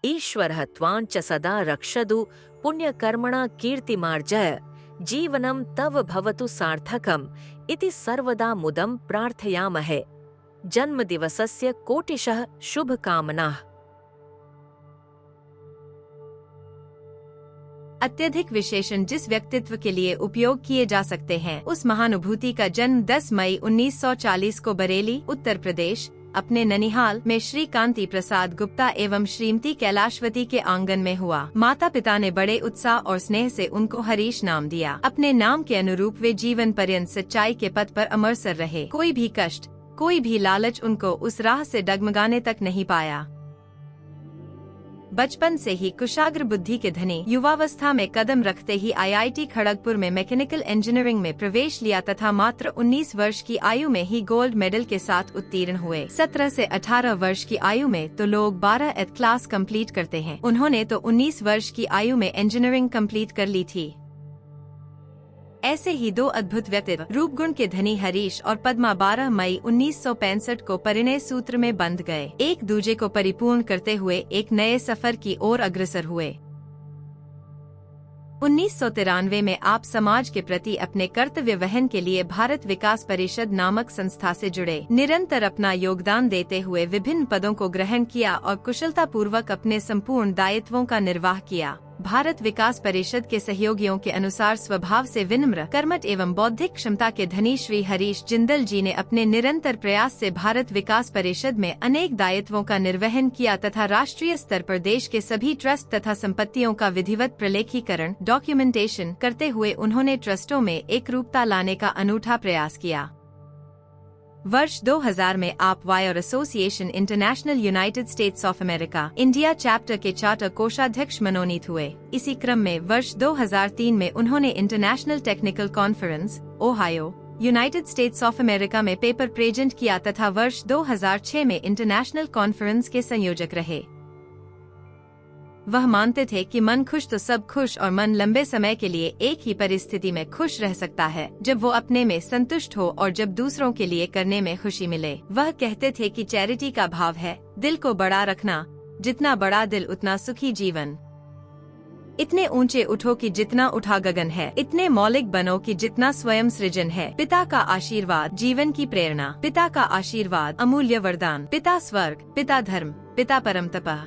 ईश्वरः त्वाञ्च सदा रक्षतु पुण्यकर्मणा कीर्तिमार्जय जीवनं तव भवतु सार्थकम् इति सर्वदा मुदं प्रार्थयामहे। जन्मदिवसस्य कोटिशः शुभकामनाः। अत्यधिक विशेषण जिस व्यक्तित्व के लिए उपयोग किए जा सकते हैं, उस महानुभूति का जन्म 10 मई 1940 को बरेली, उत्तर प्रदेश, अपने ननिहाल में श्री कांति प्रसाद गुप्ता एवं श्रीमती कैलाशवती के आंगन में हुआ। माता पिता ने बड़े उत्साह और स्नेह से उनको हरीश नाम दिया। अपने नाम के अनुरूप वे जीवन पर्यंत सच्चाई के पथ पर अमरसर रहे। कोई भी कष्ट, कोई भी लालच उनको उस राह से डगमगाने तक नहीं पाया। बचपन से ही कुशाग्र बुद्धि के धनी युवावस्था में कदम रखते ही आईआईटी खड़गपुर में मैकेनिकल इंजीनियरिंग में प्रवेश लिया तथा मात्र 19 वर्ष की आयु में ही गोल्ड मेडल के साथ उत्तीर्ण हुए। 17 से 18 वर्ष की आयु में तो लोग 12th क्लास कंप्लीट करते हैं, उन्होंने तो 19 वर्ष की आयु में इंजीनियरिंग कंप्लीट कर ली थी। ऐसे ही दो अद्भुत व्यक्तित्व रूपगुण के धनी हरीश और पद्मा 12 मई 1965 को परिणय सूत्र में बंध गए। एक दूजे को परिपूर्ण करते हुए एक नए सफर की ओर अग्रसर हुए। 1993 में आप समाज के प्रति अपने कर्तव्य वहन के लिए भारत विकास परिषद नामक संस्था से जुड़े। निरंतर अपना योगदान देते हुए विभिन्न पदों को ग्रहण किया और कुशलता पूर्वक अपने संपूर्ण दायित्वों का निर्वाह किया। भारत विकास परिषद के सहयोगियों के अनुसार स्वभाव से विनम्र, कर्मठ एवं बौद्धिक क्षमता के धनी श्री हरीश जिंदल जी ने अपने निरंतर प्रयास से भारत विकास परिषद में अनेक दायित्वों का निर्वहन किया तथा राष्ट्रीय स्तर पर देश के सभी ट्रस्ट तथा संपत्तियों का विधिवत प्रलेखीकरण, डॉक्यूमेंटेशन करते हुए उन्होंने ट्रस्टों में एक रूपता लाने का अनूठा प्रयास किया। वर्ष 2000 में आप wire association international United states of America India chapter के चार्टर कोषाध्यक्ष मनोनीत हुए। इसी क्रम में वर्ष 2003 में उन्होंने international technical conference Ohio, United states of America में पेपर प्रेजेंट किया तथा वर्ष 2006 में इंटरनेशनल कॉन्फ्रेंस के संयोजक रहे। वह मानते थे कि मन खुश तो सब खुश और मन लंबे समय के लिए एक ही परिस्थिति में खुश रह सकता है, जब वो अपने में संतुष्ट हो और जब दूसरों के लिए करने में खुशी मिले। वह कहते थे कि चैरिटी का भाव है दिल को बड़ा रखना, जितना बड़ा दिल उतना सुखी जीवन। इतने ऊंचे उठो कि जितना उठा गगन है, इतने मौलिक बनो कि जितना स्वयं सृजन है। पिता का आशीर्वाद जीवन की प्रेरणा, पिता का आशीर्वाद अमूल्य वरदान, पिता स्वर्ग, पिता धर्म, पिता परम तपः।